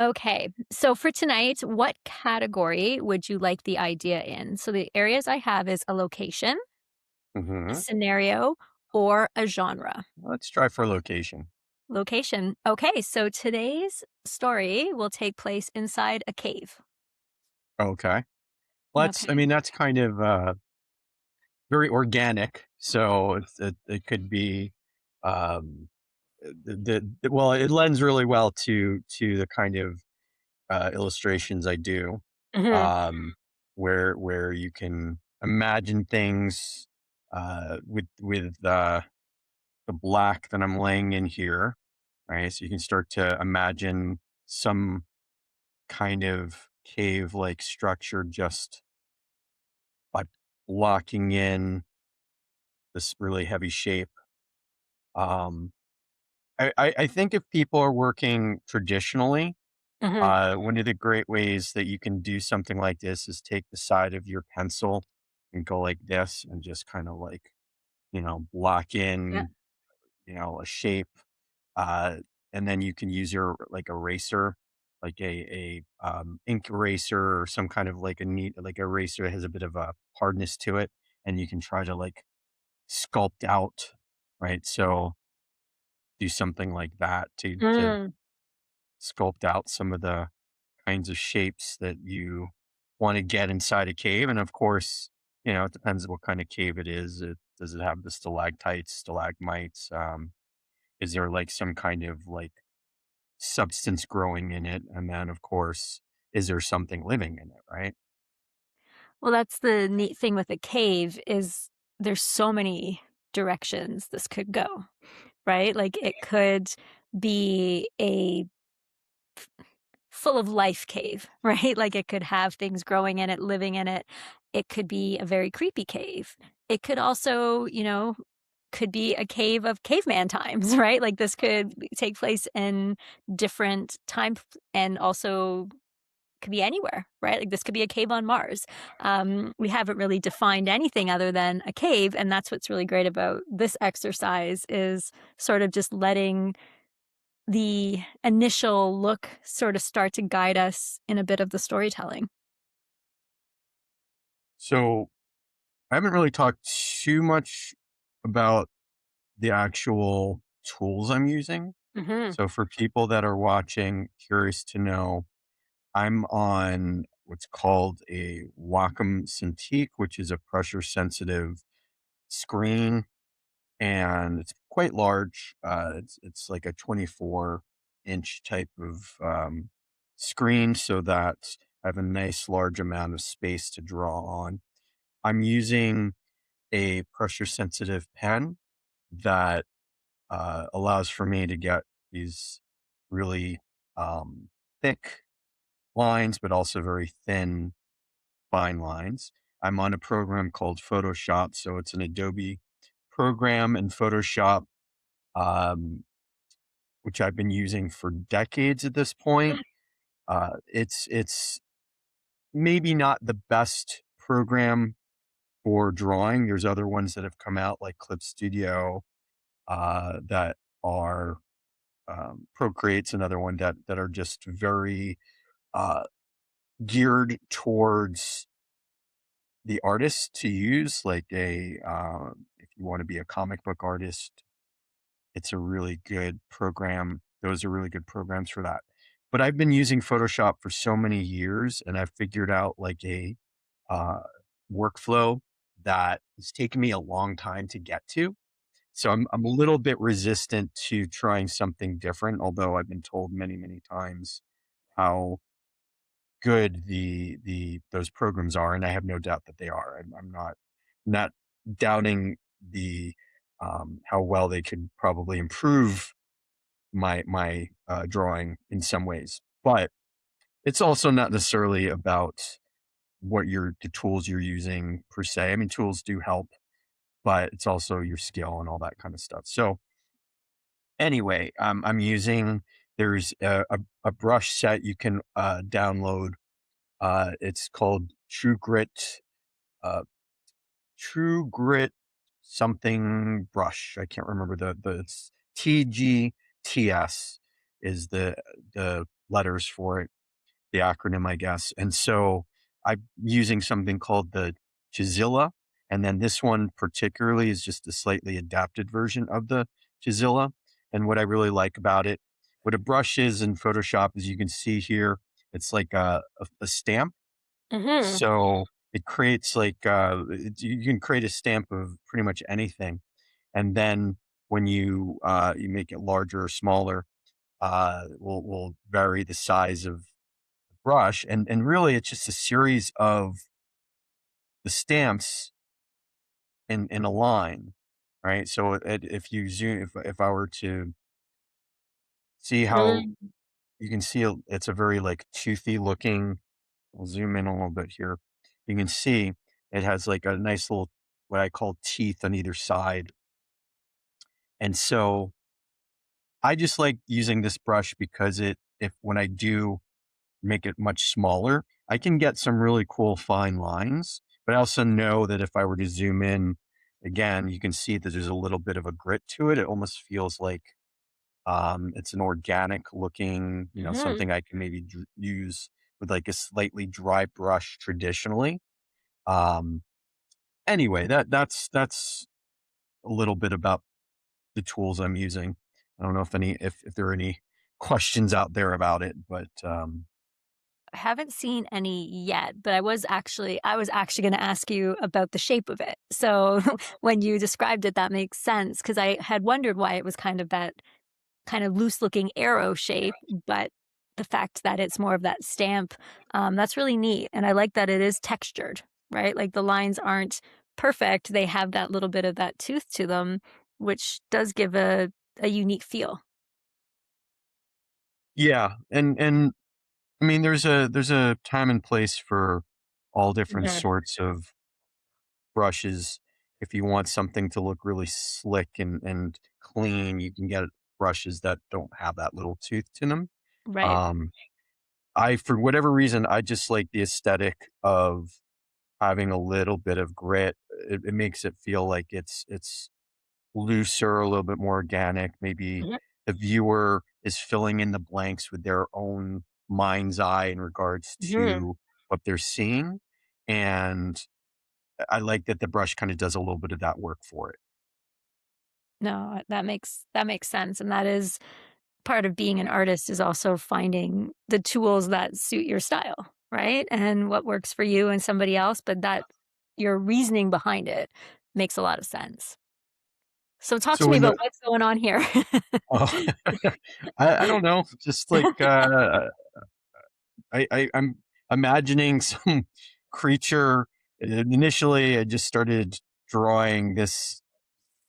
Okay, so for tonight, what category would you like the idea in? So the areas I have is a location, a Hmm. scenario, or a genre. Let's try for location. Location. Okay, so today's story will take place inside a cave. Okay. I Okay. mean, that's kind of very organic. So it could be, um, well, it lends really well to the kind of illustrations I do, Mhm. um, where you can imagine things with the black that I'm laying in here, right? So you can start to imagine some kind of cave-like structure just by blocking in this really heavy shape. Um, I think if people are working traditionally, Mhm. one of the great ways that you can do something like this is take the side of your pencil and go like this and just kind of like, block Yeah. in, a shape. Uh, and then you can use your like eraser, like a ink eraser or some kind of like a neat like eraser that has a bit of a hardness to it, and you can try to like sculpt out, right? So do something like that to Mm. sculpt out some of the kinds of shapes that you want to get inside a cave. And of course, it depends what kind of cave it is. Does it have the stalactites, stalagmites? Is there like some kind of like substance growing in it? And then, of course, is there something living in it, right? Well, that's the neat thing with a cave is there's so many directions this could go, right? Like it could be a full of life cave, right? Like it could have things growing in it, living in it. It could be a very creepy cave. It could also, could be a cave of caveman times, right? Like this could take place in different time and also could be anywhere, right? Like this could be a cave on Mars. We haven't really defined anything other than a cave, and that's what's really great about this exercise is sort of just letting the initial look sort of start to guide us in a bit of the storytelling. So I haven't really talked too much about the actual tools I'm using. Mhm. So for people that are watching, curious to know, I'm on what's called a Wacom Cintiq, which is a pressure sensitive screen, and it's quite large. It's like a 24-inch type of screen, so that I have a nice large amount of space to draw on. I'm using a pressure sensitive pen that allows for me to get these really thick lines, but also very thin, fine lines. I'm on a program called Photoshop. So it's an Adobe program, and Photoshop, um, which I've been using for decades at this point. It's maybe not the best program for drawing. There's other ones that have come out like Clip Studio that are Procreate's another one that are just very uh, geared towards the artist to use. Like if you want to be a comic book artist, it's a really good program. Those are really good programs for that. But I've been using Photoshop for so many years, and I've figured out like a uh, workflow that has taken me a long time to get to. So I'm a little bit resistant to trying something different, although I've been told many, many times how good the those programs are, and I have no doubt that they are. I'm not doubting the how well they could probably improve my drawing in some ways, but it's also not necessarily about the tools you're using per se. I mean, tools do help, but it's also your skill and all that kind of stuff. So anyway, I'm using there's a brush set you can download. It's called uh, True Grit something brush. I can't remember it's TGTS is the letters for it, the acronym, I guess. And so I'm using something called the Chizilla. And then this one particularly is just a slightly adapted version of the Chizilla. And what I really like about it, what a brush is in Photoshop, as you can see here, it's like a stamp. Mhm. So it creates like you can create a stamp of pretty much anything. And then when you make it larger or smaller, will vary the size of brush, and really it's just a series of the stamps in a line, right? So if you zoom, if I were to see how Mm. you can see, it's a very like toothy looking. We'll zoom in a little bit here. You can see it has like a nice little what I call teeth on either side, and so I just like using this brush because if when I do make it much smaller, I can get some really cool fine lines, but I also know that if I were to zoom in again, you can see that there's a little bit of a grit to it. It almost feels like it's an organic looking, Mhm. something I can maybe use with like a slightly dry brush traditionally. Um, anyway, that's a little bit about the tools I'm using. I don't know if there are any questions out there about it, but I haven't seen any yet, but I was actually gonna ask you about the shape of it. So, when you described it, that makes sense because I had wondered why it was kind of that kind of loose looking arrow shape, but the fact that it's more of that stamp, that's really neat. And I like that it is textured, right? Like the lines aren't perfect. They have that little bit of that tooth to them, which does give a unique feel. yeah, and I mean, there's a time and place for all different Mhm. sorts of brushes. If you want something to look really slick and clean, you can get brushes that don't have that little tooth to them. Right. Um, I for whatever reason, I just like the aesthetic of having a little bit of grit. It makes it feel like it's looser, a little bit more organic. Maybe Mhm. the viewer is filling in the blanks with their own mind's eye in regards Mhm. to what they're seeing. And I like that the brush kind of does a little bit of that work for it. No, that makes sense, and that is part of being an artist is also finding the tools that suit your style, right? And what works for you and somebody else, but that your reasoning behind it makes a lot of sense. So talk to So me in the about what's going on here. oh, I don't know, just like I'm imagining some creature. Initially, I just started drawing this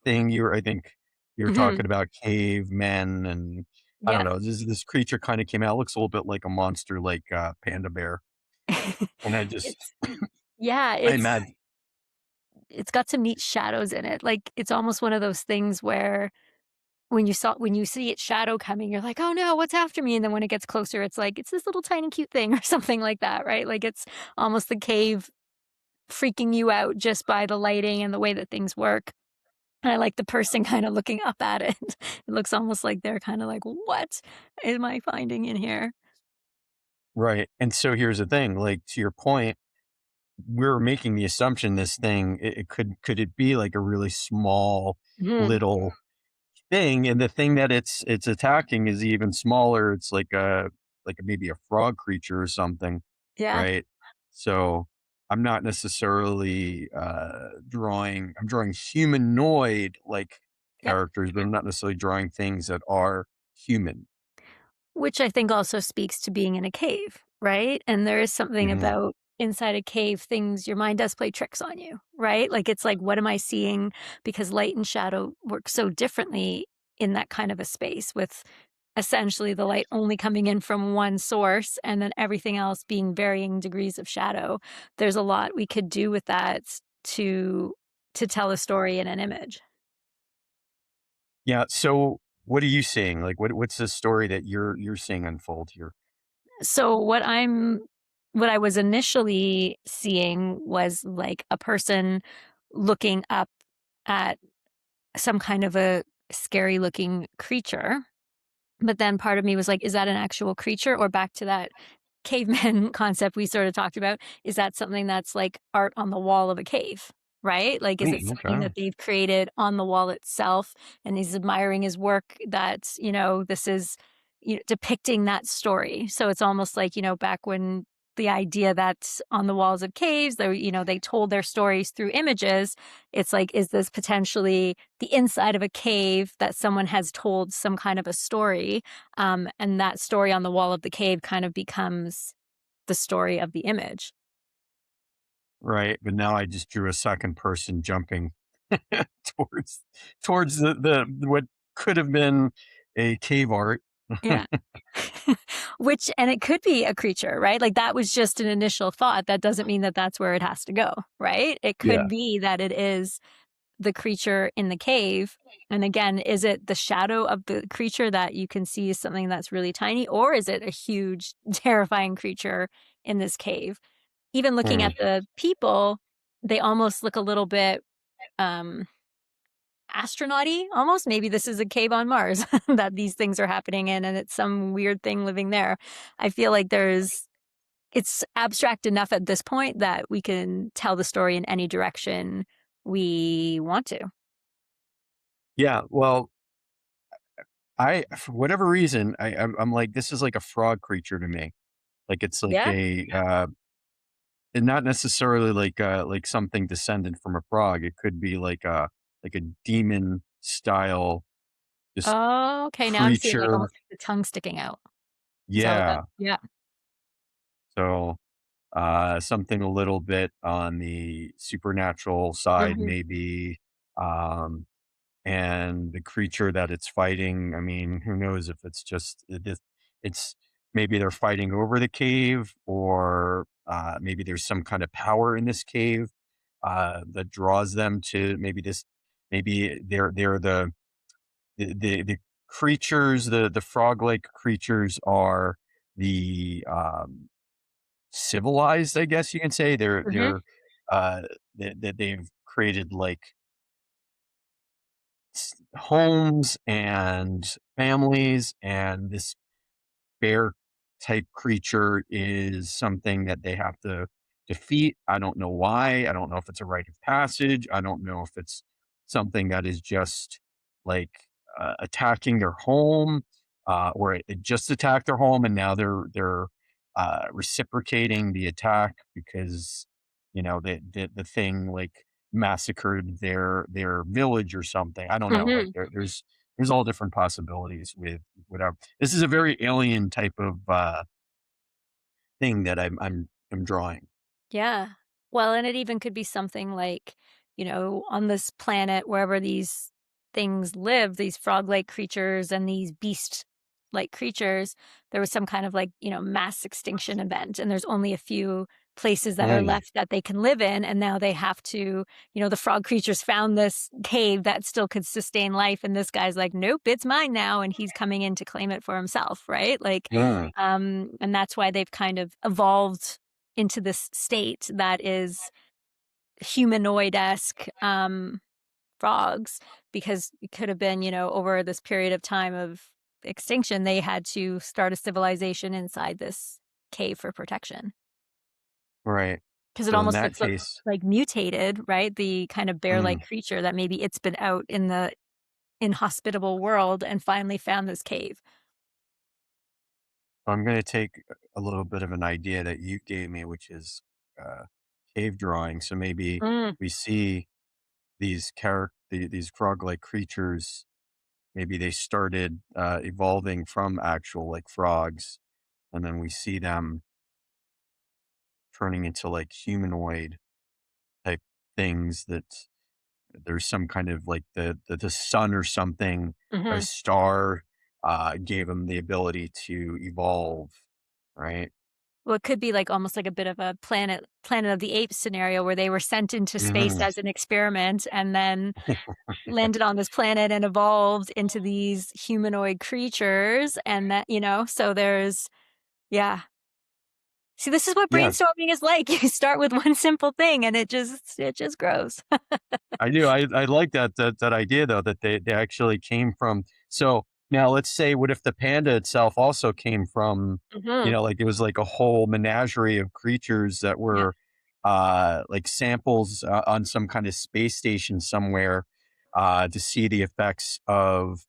thing I think you were Mhm. talking about cavemen, and I don't Yep. know, this creature kinda came out, looks a little bit like a monster, like a panda bear, and I just It's yeah, I it's imagine. it's got some neat shadows in it. Like, it's almost one of those things where when you see its shadow coming, you're like, "Oh no, what's after me?" And then when it gets closer, it's like, it's this little tiny cute thing or something like that, right? Like, it's almost the cave freaking you out just by the lighting and the way that things work. And I like the person kinda looking up at it. It looks almost like they're kinda like, "What am I finding in here?" Right, and so here's the thing, like, to your point, we're making the assumption this thing, it could it be like a really small, Mhm. little thing, and the thing that it's attacking is even smaller. It's like maybe a frog creature or something, Yeah. right? So I'm not necessarily I'm drawing humanoid like Yep. characters, but I'm not necessarily drawing things that are human. Which I think also speaks to being in a cave, right? And there is something Mhm. about inside a cave, things your mind does play tricks on you, right? Like, it's like, what am I seeing? Because light and shadow work so differently in that kind of a space with essentially the light only coming in from one source and then everything else being varying degrees of shadow. There's a lot we could do with that to to tell a story in an image. Yeah. So what are you seeing? Like what's the story that you're seeing unfold here? So what I was initially seeing was like a person looking up at some kind of a scary looking creature, But then part of me was like, is that an actual creature? Or back to that caveman concept we sort of talked about, is that something that's like art on the wall of a cave, right? Like, is it something Okay. that they've created on the wall itself and he's admiring his work that, this is, depicting that story. So it's almost like, back when the idea that on the walls of caves, they told their stories through images. It's like, is this potentially the inside of a cave that someone has told some kind of a story? And that story on the wall of the cave kind of becomes the story of the image. Right, but now I just drew a second person jumping towards towards the what could have been a cave art. Yeah. Which and it could be a creature, right? Like, that was just an initial thought. That doesn't mean that that's where it has to go, right? It could Yeah. be that it is the creature in the cave. And again, is it the shadow of the creature that you can see is something that's really tiny, or is it a huge, terrifying creature in this cave? Even looking Mm. at the people, they almost look a little bit, um, astronaut-y almost. Maybe this is a cave on Mars that these things are happening in, and it's some weird thing living there. I feel like it's abstract enough at this point that we can tell the story in any direction we want to. Yeah, well, I for whatever reason, I'm like, this is like a frog creature to me. Like, it's like Yeah. and not necessarily like something descended from a frog. It could be like a demon style, just Oh, okay, now I'm seeing, like, creature. almost like the tongue sticking out. Is that what that Yeah. yeah. So, something a little bit on the supernatural side, Mhm, maybe, um, and the creature that it's fighting, I mean, who knows if it's just it's maybe they're fighting over the cave or, maybe there's some kind of power in this cave, that draws them to maybe they're the creatures, the frog-like creatures are the, civilized, I guess you can say. mhm. Uh, they've created, like, homes and families, and this bear type creature is something that they have to defeat. I don't know why. I don't know if it's a rite of passage. I don't know if it's something that is just like attacking their home, or it just attacked their home, and now they're reciprocating the attack because the thing like massacred their village or something. I don't know. Like Mhm. there's all different possibilities with whatever. This is a very alien type of, thing that I'm drawing. Yeah. Well, and it even could be something like, on this planet, wherever these things live, these frog-like creatures and these beast-like creatures, there was some kind of like, mass extinction event, and there's only a few places that are Mm, left that they can live in, and now they have to, the frog creatures found this cave that still could sustain life, and this guy's like, "Nope, it's mine now," and he's coming in to claim it for himself, right? Like, mm, and that's why they've kind of evolved into this state that is humanoid-esque, frogs, because it could have been, over this period of time of extinction, they had to start a civilization inside this cave for protection. right. Because it So in almost that looks case, like mutated, right? The kind of bear-like mm, creature that maybe it's been out in the inhospitable world and finally found this cave. I'm gonna take a little bit of an idea that you gave me, which is, uh, cave drawing. So maybe Mm, we see these frog-like creatures, maybe they started, evolving from actual, like, frogs, and then we see them turning into, like, humanoid type things that there's some kind of like the sun or something, a mhm. star, gave them the ability to evolve, right? Well, it could be like almost like a bit of a Planet of the Apes scenario where they were sent into space Mhm. as an experiment and then landed on this planet and evolved into these humanoid creatures and that, so there's yeah. See, this is what Yeah, brainstorming is like. You start with one simple thing and it just grows. I do. I like that idea though that they actually came from. So Now, let's say, what if the panda itself also came from, Mhm. like it was like a whole menagerie of creatures that Yeah. were like samples on some kind of space station somewhere to see the effects of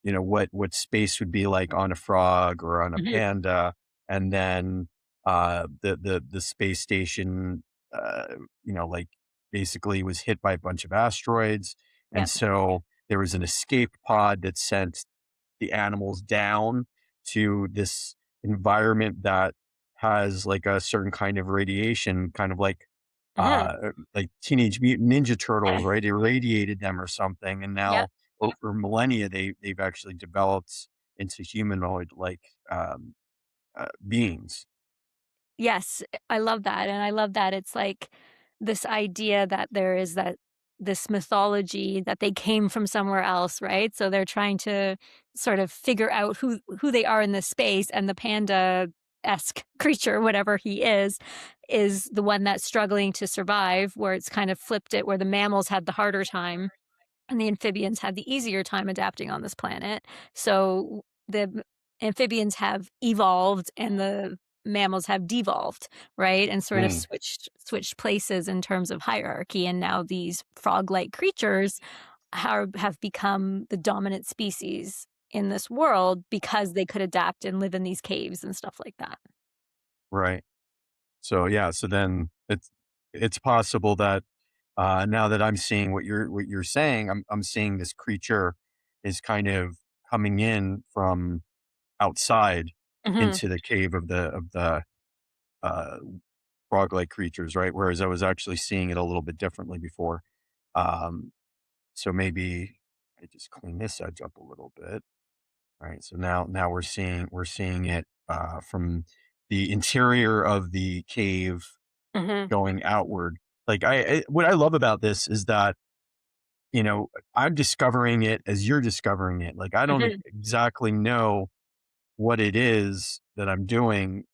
what space would be like on a frog or on a Mhm. panda, and then the space station, uh, like basically was hit by a bunch of asteroids, and Yep. so there was an escape pod that sent the animals down to this environment that has like a certain kind of radiation, kind of Mhm. like Teenage Mutant Ninja Turtles, right? It irradiated them or something, and Yep. now over millennia they've actually developed into humanoid like beings. Yes, I love that, and I love that it's like this idea that there is that this mythology that they came from somewhere else, right? So they're trying to sort of figure out who they are in this space, and the panda-esque creature, whatever he is the one that's struggling to survive, where it's kind of flipped it, where the mammals had the harder time and the amphibians had the easier time adapting on this planet. So the amphibians have evolved and the mammals have devolved, right? And sort of Mm, switched places in terms of hierarchy. And now these frog-like creatures have become the dominant species in this world because they could adapt and live in these caves and stuff like that. right. So yeah, so then it's possible that now that I'm seeing what you're saying, I'm seeing this creature is kind of coming in from outside Hmm. into the cave of the uh, frog-like creatures, right? Whereas I was actually seeing it a little bit differently before. Um, so maybe I just clean this edge up a little bit. All right. So now we're seeing it from the interior of the cave Hmm. going outward. Like what I love about this is that I'm discovering it as you're discovering it. Like I don't Hmm. exactly know what it is that I'm doing.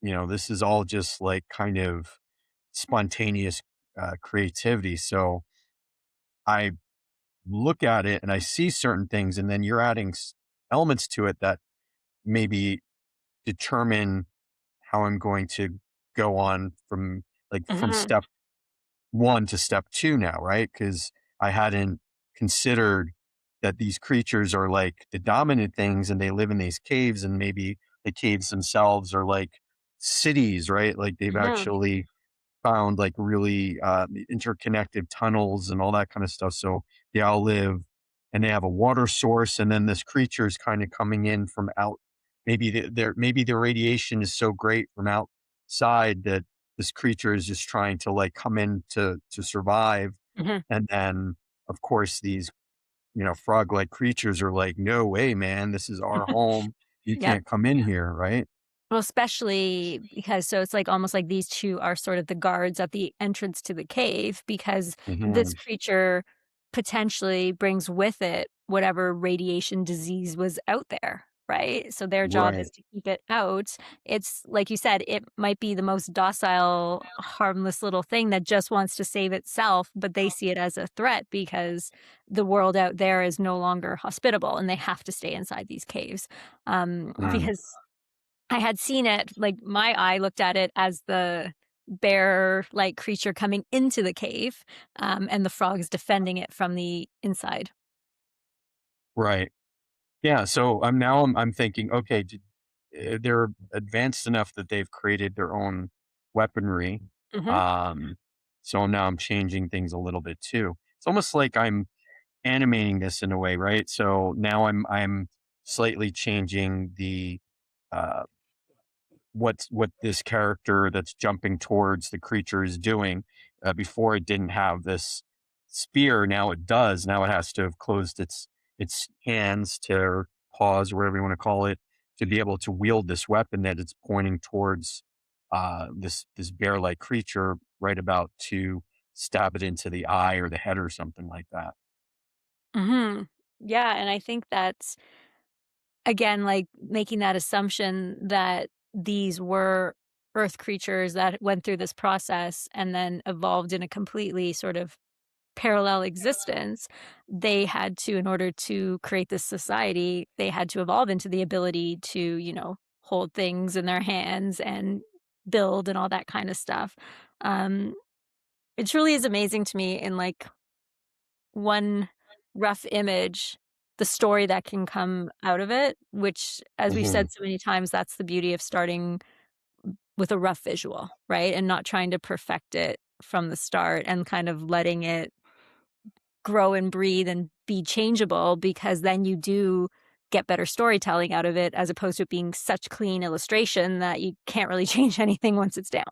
This is all just like kind of spontaneous creativity. So I look at it and I see certain things, and then you're adding elements to it that maybe determine how I'm going to go on from Hmm. step one to step two now, right? Because I hadn't considered that these creatures are like the dominant things and they live in these caves, and maybe the caves themselves are like cities, right? Like they've Hmm. actually found like really interconnected tunnels and all that kind of stuff. So they all live and they have a water source, and then this creature is kind of coming in from out. Maybe the radiation is so great from outside that this creature is just trying to like come in to survive. Hmm. And then of course these frog like creatures are like, no way, man, this is our home. You Yep. can't come in here, right? Well, especially because so it's like almost like these 2 are sort of the guards at the entrance to the cave because this Hmm. creature potentially brings with it whatever radiation disease was out there, right? So their job Right. is to keep it out. It's like you said, it might be the most docile, harmless little thing that just wants to save itself, but they see it as a threat because the world out there is no longer hospitable and they have to stay inside these caves. Mm. Because I had seen it like, my eye looked at it as the bear-like creature coming into the cave, and the frogs defending it from the inside. Right. Yeah, so I'm thinking, okay, they're advanced enough that they've created their own weaponry. Mhm, Um, so now I'm changing things a little bit too. It's almost like I'm animating this in a way, right? So now I'm slightly changing the uh, what this character that's jumping towards the creature is doing. Before it didn't have this spear, now it does. Now it has to have closed its hands to or paws, or whatever you want to call it, to be able to wield this weapon that it's pointing towards this bear like creature, right about to stab it into the eye or the head or something like that. mhm. Yeah, and I think that's, again, like, making that assumption that these were earth creatures that went through this process and then evolved in a completely sort of parallel existence, they had to, in order to create this society, they had to evolve into the ability to, hold things in their hands and build and all that kind of stuff. Um, it truly is amazing to me in like one rough image, the story that can come out of it, which, as we've Hmm. said so many times, that's the beauty of starting with a rough visual, right? And not trying to perfect it from the start and kind of letting it grow and breathe and be changeable, because then you do get better storytelling out of it, as opposed to it being such clean illustration that you can't really change anything once it's down.